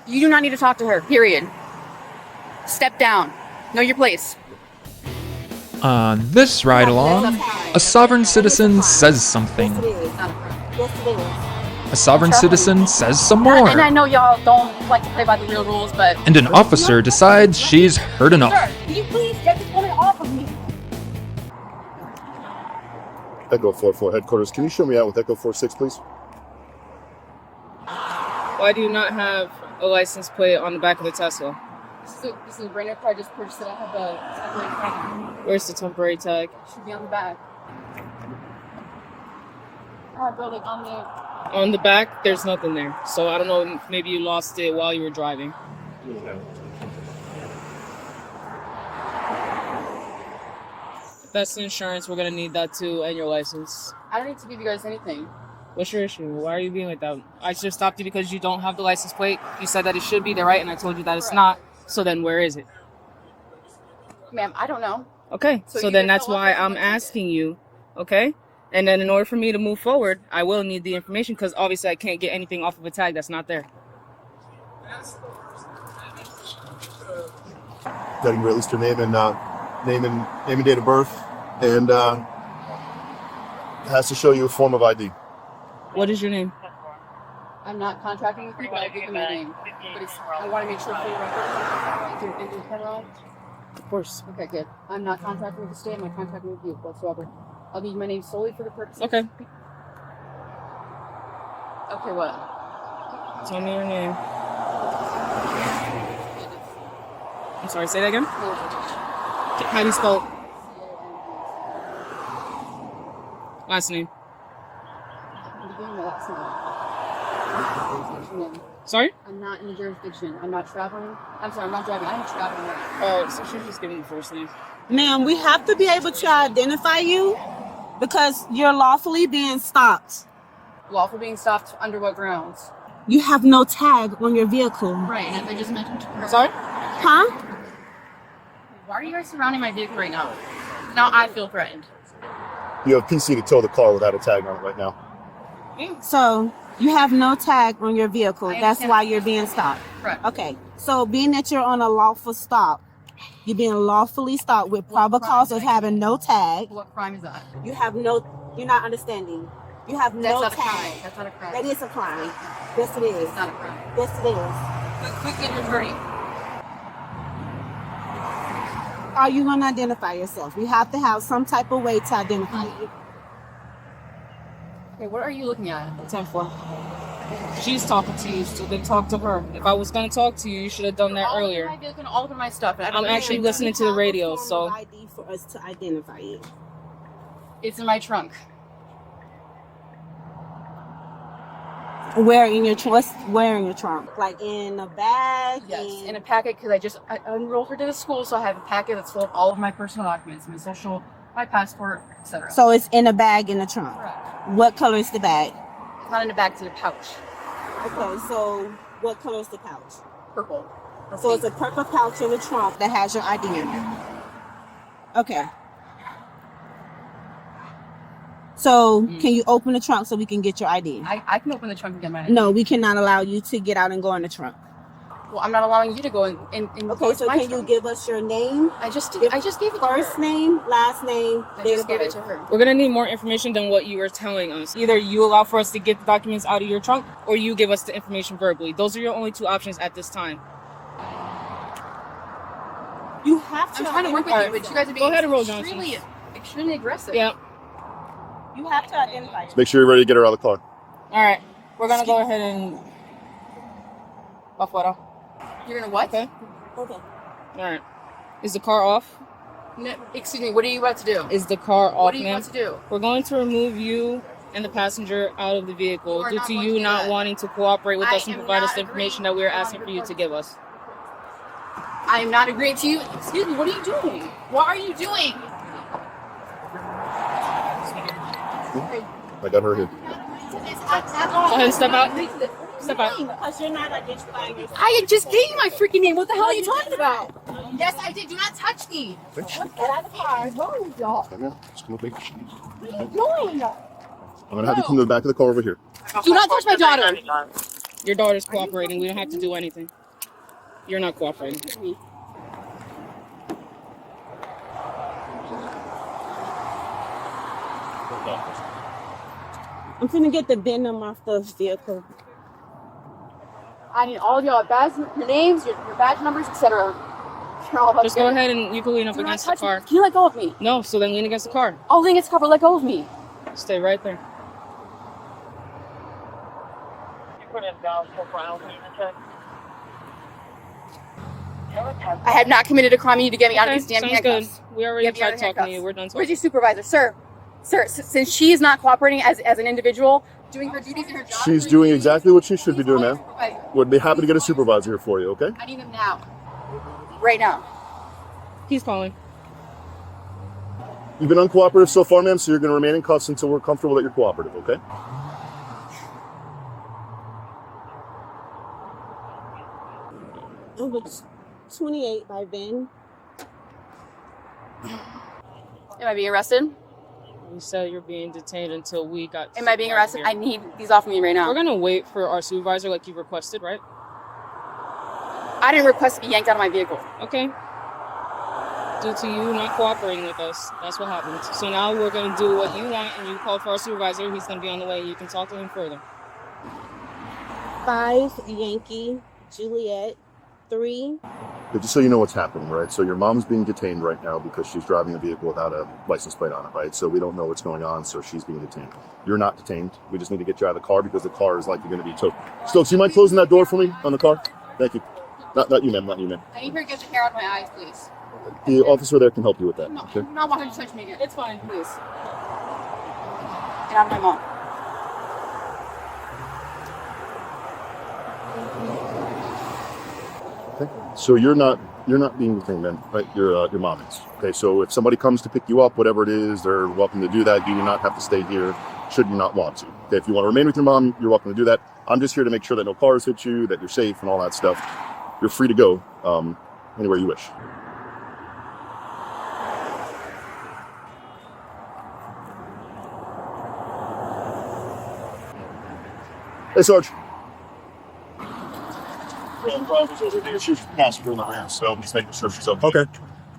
You do not need to talk to her, period. Step down. Know your place. On this ride along, a sovereign citizen says something. A sovereign citizen says some more. And I know y'all don't like to play by the real rules, but... And an officer decides she's heard enough. Sir, can you please get this woman off of me? Echo 44 headquarters. Can you show me out with Echo 46, please? Why do you not have a license plate on the back of the Tesla? This is a brand new car. I just purchased it. I have a temporary tag. Where's the temporary tag? It should be on the back. Alright, bro, like on the... On the back, there's nothing there. So I don't know, maybe you lost it while you were driving. If that's the insurance, we're gonna need that too, and your license. I don't need to give you guys anything. What's your issue? Why are you being like that? I just stopped you because you don't have the license plate. You said that it should be there, right? And I told you that it's not. So then where is it? Ma'am, I don't know. Okay, so then that's why I'm asking you, okay? And then in order for me to move forward, I will need the information because obviously I can't get anything off of a tag that's not there. Got to at least your name and date of birth, and it has to show you a form of ID. What is your name? I'm not contracting with you, but I'll give you my name. But I want to make sure for your record. Of course. Okay, good. I'm not contracting with the state. I'm not contracting with you whatsoever. I'll need my name solely for the purpose. Okay. Okay, what? Tell me your name. I'm sorry, say that again? How do you spell it? Last name. Sorry? I'm not in the jurisdiction. I'm not traveling. I'm sorry, I'm not driving. I'm traveling. Oh, so she's just giving you the first name. Ma'am, we have to be able to identify you because you're lawfully being stopped. Lawful being stopped under what grounds? You have no tag on your vehicle. Right, and I just mentioned her. Sorry? Huh? Why are you guys surrounding my vehicle right now? Now I feel threatened. You have PC to tow the car without a tag on it right now. So you have no tag on your vehicle. I That's understand. why you're being stopped. Correct. Okay. So being that you're on a lawful stop, you're being lawfully stopped with probable cause of having no tag. What crime is that? You have no, you're not understanding. You have That's no not a crime. tag. That's not a crime. That is a crime. Yes, it is. It's not a crime. Yes, it is. Quick, get your attorney. Are you going to identify yourself? You have to have some type of way to identify you. Okay, what are you looking at? 10-4. She's talking to you, so then talk to her. If I was going to talk to you, you should have done that earlier. All of my stuff. And I don't I'm actually listening to the radio, so... ID for us to identify you. It's in my trunk. Where in your trunk? Where in your trunk? Like in a bag? Yes, in a packet because I enrolled her to the school, so I have a packet that's full of all of my personal documents, my social, my passport, etc. So it's in a bag in the trunk. Correct. What color is the bag? It's not in a bag; it's in a pouch. Okay, so what color is the pouch? Purple. So it's a purple pouch in the trunk that has your ID in it. Okay. So can you open the trunk so we can get your ID? I can open the trunk and get my ID. No, we cannot allow you to get out and go in the trunk. Well, I'm not allowing you to go in Okay, so can you give us your name? I just gave it First name, last name, I date just of gave it birth. to her. We're going to need more information than what you were telling us. Either you allow for us to get the documents out of your trunk, or you give us the information verbally. Those are your only two options at this time. You have to. I'm trying to work with you, but you guys are Go ahead and roll, being extremely aggressive. Yeah. You have to identify. Make sure you're ready to get her out of the car. All right. We're going to go ahead and... Afuera. You're gonna what? Okay. Okay. All right. Is the car off? No, excuse me. What are you about to do? Is the car off, What are you ma'am? about to do? We're going to remove you and the passenger out of the vehicle You are due not to going you to do not that. wanting to cooperate with I us and am provide us not the information agreeing that we are to go asking on for you to give us. I am not agreeing to you. Excuse me. What are you doing? What are you doing? I got her here. Go ahead and step out. Step out. Because you're not identifying yourself. I just gave you my freaking name. What the hell are you talking about? Yes, I did. Do not touch me. Get out of the car. No, y'all. Come here. Just come with me. What are you doing? I'm gonna have you come to the back of the car over here. Do not touch my daughter. Your daughter's cooperating. We don't have to do anything. You're not cooperating. I'm finna get the venom off the vehicle. I need all of y'all badge, your names, your badge numbers, etc. Just go ahead and you can lean up against the car. Can you let go of me? No, so then lean against the car. I'll lean against the car, but let go of me. Stay right there. I have not committed a crime. You need to get me out of these damn sounds handcuffs. good. We already tried talking to you. We're done talking. Where's your supervisor? Sir, since she is not cooperating as an individual, doing her duties in her job. She's doing exactly what she should be doing, man. Would be happy to get a supervisor here for you, okay? I need him now. Right now. He's calling. You've been uncooperative so far, ma'am, so you're going to remain in cuffs until we're comfortable that you're cooperative, okay? Number 28 by Ben. Am I being arrested? We said you're being detained until we got. Am I being arrested? Here. I need these off of me right now. We're gonna wait for our supervisor, like you requested, right? I didn't request to be yanked out of my vehicle. Okay. Due to you not cooperating with us, that's what happened. So now we're gonna do what you want, and you called for our supervisor. He's gonna be on the way. You can talk to him further. 5 Yankee Juliet 3. But just so you know what's happening, right? So your mom's being detained right now because she's driving a vehicle without a license plate on it, right? So we don't know what's going on, so she's being detained. You're not detained. We just need to get you out of the car because the car is likely going to be towed. Stokes, you mind closing that door for me on the car? Thank you. Not you, ma'am. Not you, ma'am. I need her to get the hair out of my eyes, please. The officer there can help you with that. No, Okay? I do not want her to touch me again. It's fine, please. Get out of my mom. Okay. So you're not being detained, then, right? Your mom is. Okay. So if somebody comes to pick you up, whatever it is, they're welcome to do that. You do not have to stay here, should you not want to. Okay. If you want to remain with your mom, you're welcome to do that. I'm just here to make sure that no cars hit you, that you're safe, and all that stuff. You're free to go anywhere you wish. Hey, Sarge. She's passenger in the van, so just making sure she's okay. Okay.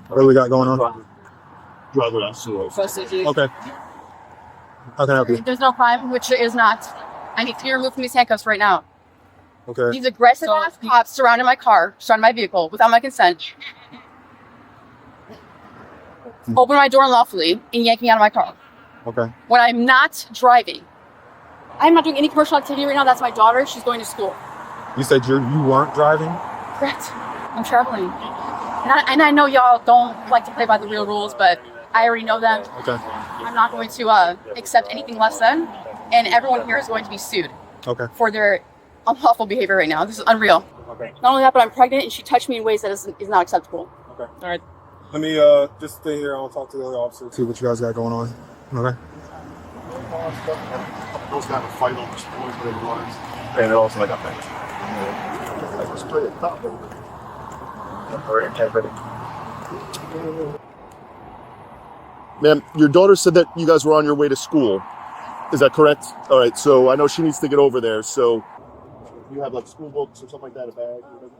What do we got going on? Driver license. Okay. How can I help you? There's no crime, which there is not. I need to be removed from these handcuffs right now. Okay. These aggressive ass cops surrounded my car, surrounded my vehicle without my consent. Open my door unlawfully and yank me out of my car. Okay. When I'm not driving. I'm not doing any commercial activity right now. That's my daughter. She's going to school. You said you weren't driving? Correct. I'm traveling. And I know y'all don't like to play by the real rules, but I already know them. Okay. I'm not going to accept anything less than. And everyone here is going to be sued Okay. for their unlawful behavior right now. This is unreal. Okay. Not only that, but I'm pregnant and she touched me in ways that is not acceptable. Okay. All right. Let me just stay here. I'll talk to the other officer. See what you guys got going on. Okay. Those kind of fight over spoilers, whatever it was. And it also like got that. I just play it top. Ma'am, your daughter said that you guys were on your way to school. Is that correct? All right. So I know she needs to get over there. So you have like school books or something like that, a bag. Or whatever?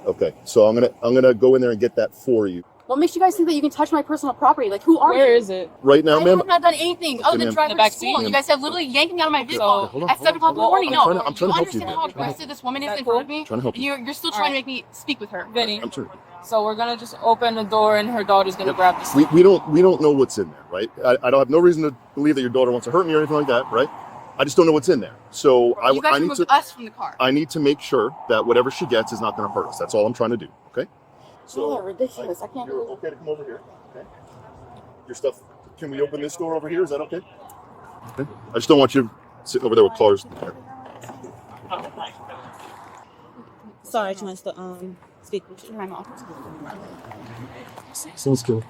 Okay. So I'm gonna go in there and get that for you. What makes you guys think that you can touch my personal property? Like, who are you? Where is it? Right now, I ma'am. have not done anything other than ma'am. drive The her back to school. seat? You guys have literally yanked me out of my vehicle Hold on, at 7 o'clock in the morning. I'm No, trying to help you. understand how aggressive this woman is in front of me? Trying to help you. You're still trying to make me speak with her. Vinny. I'm sorry. So we're gonna just open the door, and her daughter's gonna grab the seat. We don't know what's in there, right? I don't have no reason to believe that your daughter wants to hurt me or anything like that, right? I just don't know what's in there. So You guys I need removed to us from the car. I need to make sure that whatever she gets is not going to hurt us. That's all I'm trying to do. Okay. So ridiculous. I can't You're believe it. okay to come over here. Okay. Your stuff. Can we open this door over here? Is that okay? Okay. I just don't want you sitting over there with cars. Sorry, she wants to speak with you. My mom. Sounds good.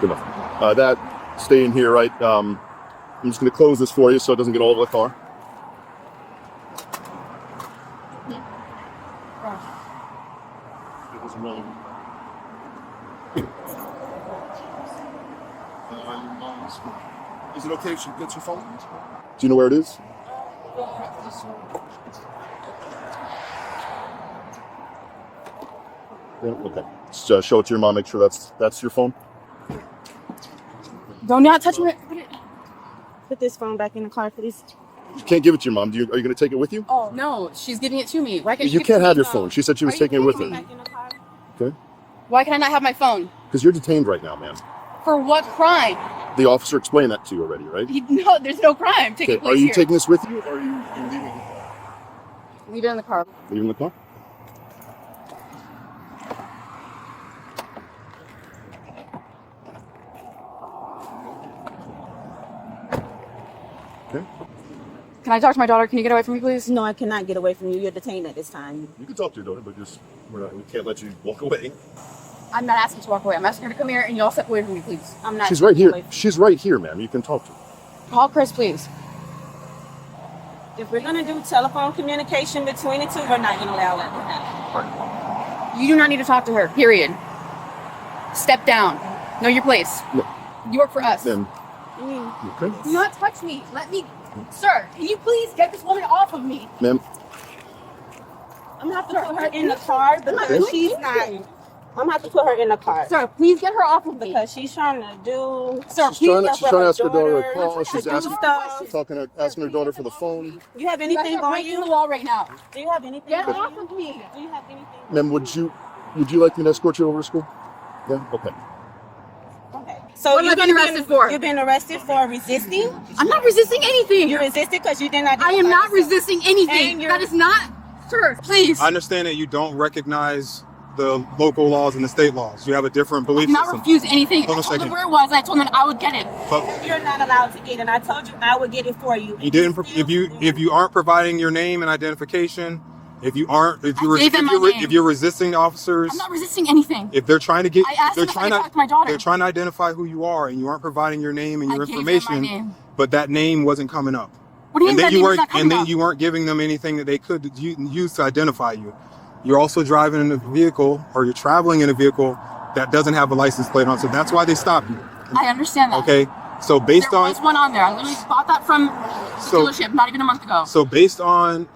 Good enough. That stay in here, right? I'm just going to close this for you so it doesn't get all over the car. It wasn't really. Is it okay if she gets your phone? Do you know where it is? Yeah, okay. Just, show it to your mom. Make sure that's your phone. Do not touch me. Put this phone back in the car, please. You can't give it to your mom. Are you going to take it with you? Oh no, she's giving it to me. Why can't You she can't have your phone? phone. She said she was Are you taking it with kidding her. me? Back in the car. Okay. Why can I not have my phone? Because you're detained right now, ma'am. For what crime? The officer explained that to you already, right? No, there's no crime taking Okay. place Are you here. taking this with you, or are you leaving it? Leave it in the car. Leaving the car? Okay. Can I talk to my daughter? Can you get away from me, please? No, I cannot get away from you. You're detained at this time. You can talk to your daughter, but just we can't let you walk away. I'm not asking to walk away. I'm asking her to come here and you all step away from me, please. I'm not. She's right here. away from She's right here, ma'am. You can talk to her. Call Chris, please. you. If we're gonna do telephone communication between the two, we're not gonna allow that to happen. You do not need to talk to her, period. Step down. Know your place. No. You work for us. Then, Mm. okay. Do not touch me. Let me... Sir, can you please get this woman off of me? Ma'am, I'm gonna have to put her in the car because Okay. she's not. I'm gonna have to put her in the car Sir, please get her off of me. because she's trying to do. Sir, she's please trying to stuff with ask her daughter to call. daughter, She's to do asking stuff. asking her daughter for the phone. You have You guys anything are on breaking the you? law right now. Do you have anything Get on off you? of me. Do you have anything? Ma'am, would you like me to escort you over to school? Yeah. Okay. Okay. So What am I being arrested for? You've been arrested for resisting. I'm not resisting anything. You resisted because you did not. I am not identify yourself. resisting anything. And you're- That is not... Sir, please. I understand that you don't recognize the local laws and the state laws. You have a different I belief did not system. refuse anything. Hold on I a told them second. where it was. I told them I would get it. But You're not allowed to get it. I told you I would get it for you. you didn't. If you aren't providing your name and identification, if you're resisting the officers, I'm not resisting anything. if they're trying to get, I asked they're them if I trying could to, talk to my daughter. they're trying to identify who you are, and you aren't providing your name and your I gave them my information. name. But that name wasn't coming up. What do you And mean then that you name's weren't, not coming and then up? you weren't giving them anything that they could use to identify you. You're also driving in a vehicle, or you're traveling in a vehicle that doesn't have a license plate on. So that's why they stopped you. I understand that. Okay. So based There on was one on there. I literally bought that from the So- dealership not even a month ago. So based on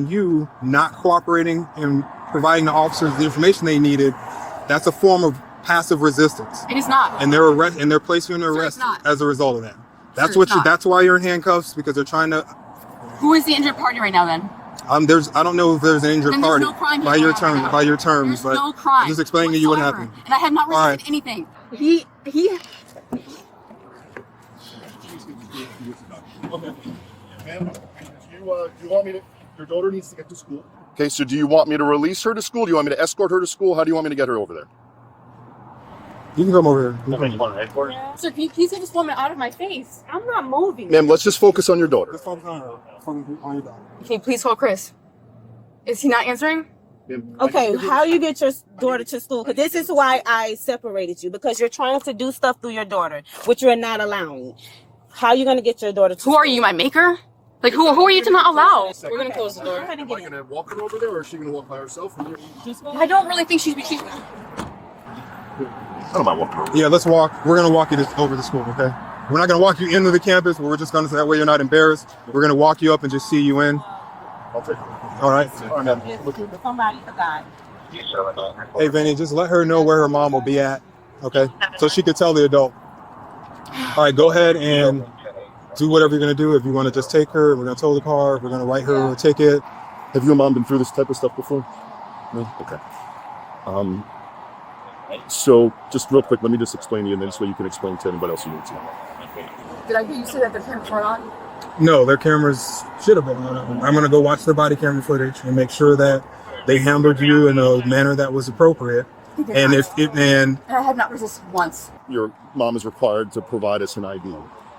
you not cooperating and providing the officers the information they needed, that's a form of passive resistance, It is not. and they're placing you under Sir, it's arrest not. as a result of that. That's it's what not. that's why you're in handcuffs, because they're trying to. Who is the injured party right now then? I don't know if there's an injured Then there's party no crime by here your right terms, now. by your terms, There's but no crime. I'm just explaining to you what whatsoever. happened. And I have not All resisted right. anything. Okay. Ma'am, do you want me to? Your daughter needs to get to school. Okay. So do you want me to release her to school? Do you want me to escort her to school? How do you want me to get her over there? You can come over here. You can come over here. Sir, can you please get this woman out of my face? I'm not moving. Ma'am, let's just focus on your daughter. Let's focus on her. Focus on your daughter. Can you please call Chris? Is he not answering? Okay, how you get your daughter to school? Because this is why I separated you, because you're trying to do stuff through your daughter, which you're not allowing. How are you going to get your daughter to Who are you, my maker? Like, who are you to not allow? We're gonna close the door. Go ahead and Am I get it. gonna walk her over there, or is she gonna walk by herself? I don't really think she's... I don't mind walking over. Yeah, let's walk. We're gonna walk you over to school, okay? We're not gonna walk you into the campus, but we're just gonna, so that way you're not embarrassed. We're gonna walk you up and just see you in. I'll take her. All right. All right, ma'am. Somebody forgot. Hey, Vinny, just let her know where her mom will be at, okay? So she could tell the adult. All right, go ahead and do whatever you're gonna do. If you want to just take her, we're gonna tow the car. We're gonna write her a ticket. Have you and mom been through this type of stuff before? No. Okay. So just real quick, let me just explain to you, and then this way you can explain to anybody else you need to. Did I hear you say that the parents were on? No, their cameras should have been on. I'm gonna go watch their body camera footage and make sure that they handled you in a manner that was appropriate. And And I have not resisted once. Your mom is required to provide us an ID,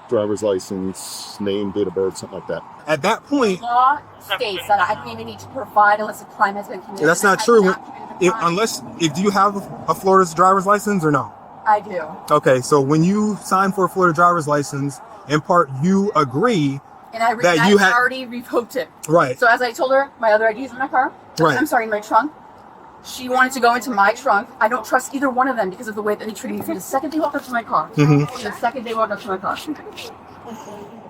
driver's license, name, date of birth, something like that. at that point, Law states that I don't even need to provide unless a crime has been committed. that's not I have true. not committed the crime. Do you have a Florida driver's license or no? I do. Okay, so when you sign for a Florida driver's license, in part you agree, And I That you had- already revoked it. right? So as I told her, my other IDs in my car. Right. I'm sorry, in my trunk. She wanted to go into my trunk. I don't trust either one of them because of the way that they treated me from the second they walked up to my car. Mhm. The second they walked up to my car.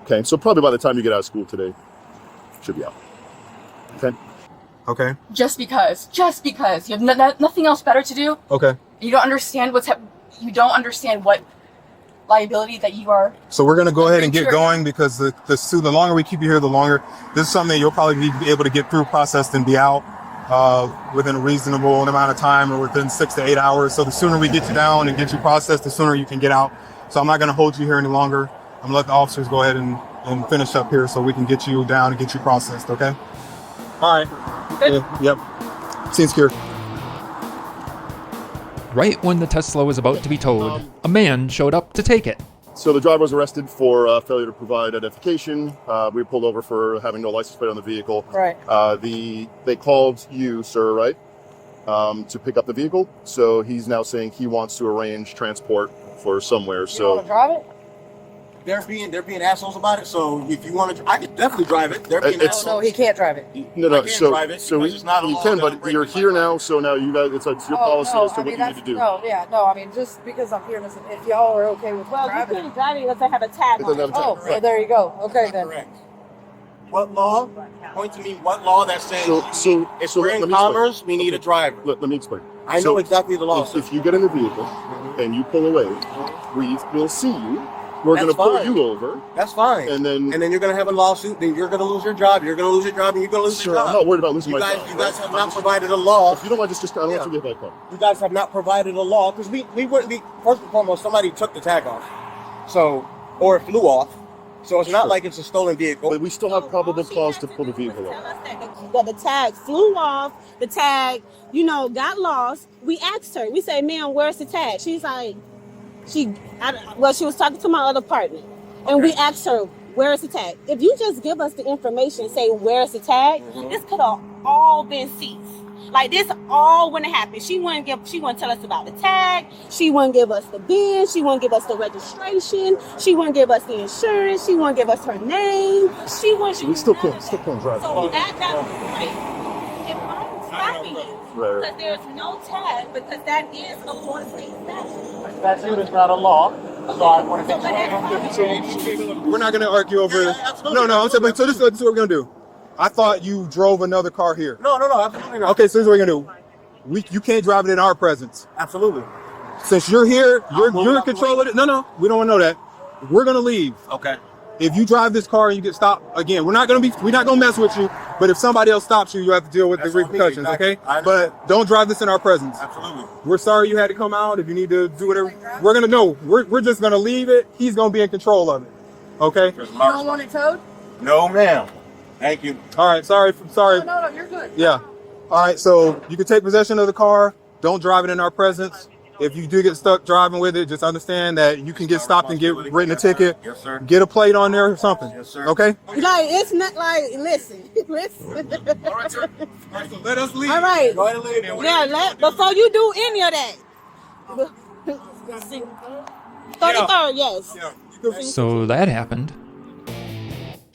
Okay, so probably by the time you get out of school today, should be out. Okay. Okay. Just because you have nothing else better to do. Okay. You don't understand you don't understand what liability that you are. So we're gonna go ahead and get going because the longer we keep you here, the longer. This is something that you'll probably be able to get through, processed, and be out within a reasonable amount of time, or within 6 to 8 hours. So the sooner we get you down and get you processed, the sooner you can get out. So I'm not gonna hold you here any longer. I'm gonna let the officers go ahead and finish up here so we can get you down and get you processed. Okay. All right. Yep. Scene secure. Right when the Tesla was about to be towed, a man showed up to take it. So the driver was arrested for failure to provide identification. We were pulled over for having no license plate on the vehicle. Right. They called you, sir, right, to pick up the vehicle. So he's now saying he wants to arrange transport for somewhere. You want to drive it? They're being assholes about it. So if you want to, I could definitely drive it. They're being It's- assholes. No, he can't drive it. No, I can't drive it so because it's not a you law can, that I'm but breaking you're here now. So now you guys, it's your policy as to what you need to do. I mean, just because I'm here doesn't. If y'all are okay with Well, you driving, couldn't drive it unless I have a tag It on doesn't have it. a tag. oh, well, there you go. Okay then. Correct. What law? Point to me. What law that says if we're let in me commerce, explain. we need a driver. Let me explain. I know exactly the law. If you get in the vehicle and you pull away, we will see you. We're going to That's pull fine. you over, That's fine. and then you're going to have a lawsuit. Then you're going to lose your job. You're going to lose your job, and you're going to lose sir, your I'm job. not worried about losing You my guys, job. you guys have not provided a law. If you don't mind, just I don't want you to get back on. You guys have not provided a law because we wouldn't be. First and foremost, somebody took the tag off, or it flew off. So it's not like it's a stolen vehicle. But we still have probable cause to pull the vehicle over. That the tag flew off, the tag, got lost. We asked her, we say, ma'am, where's the tag? She's like, she was talking to my other partner. And we asked her, where's the tag? If you just give us the information, say, where's the tag? This could have all been seized. Like, this all wouldn't have happened. She wouldn't tell us about the tag. She wouldn't give us the VIN. She wouldn't give us the registration. She wouldn't give us the insurance. She wouldn't give us her name. She wouldn't. We still can't drive. So that right. If I'm stopping you, Right. because there's no tag, because that is a foreign state statute. Statute is not a law. So I want to We're not gonna argue over. No. I'm saying, so this is what we're gonna do. I thought you drove another car here. No, absolutely not. Okay, so this is what we're gonna do. You can't drive it in our presence. Absolutely. Since you're here, you're moving in out the control way. of it. No, we don't want to know that. We're gonna leave. Okay. If you drive this car and you get stopped again, we're not gonna mess with you. But if somebody else stops you, you have to deal with That's the on me, repercussions. exactly. Okay? I understand. But don't drive this in our presence. Absolutely. We're sorry you had to come out. If you need to do whatever, we're gonna know. We're just gonna leave it. He's gonna be in control of it. Okay? You don't want it towed? No, ma'am. Thank you. All right. Sorry. No, you're good. Yeah. All right. So you can take possession of the car. Don't drive it in our presence. If you do get stuck driving with it, just understand that you can get stopped and get written a ticket. Yes, sir. Get a plate on there or something. Yes, sir. Okay? Like, it's not like, listen. All right, sir. All right, so let us leave. All right. Go ahead and leave. Yeah, before you do any of that. 33rd, yes. Yeah. So that happened.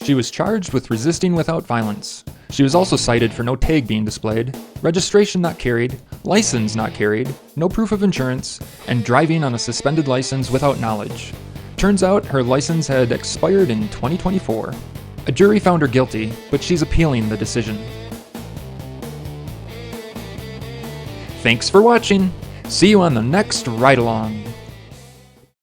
She was charged with resisting without violence. She was also cited for no tag being displayed, registration not carried, license not carried, no proof of insurance, and driving on a suspended license without knowledge. Turns out her license had expired in 2024. A jury found her guilty, but she's appealing the decision. Thanks for watching. See you on the next ride along.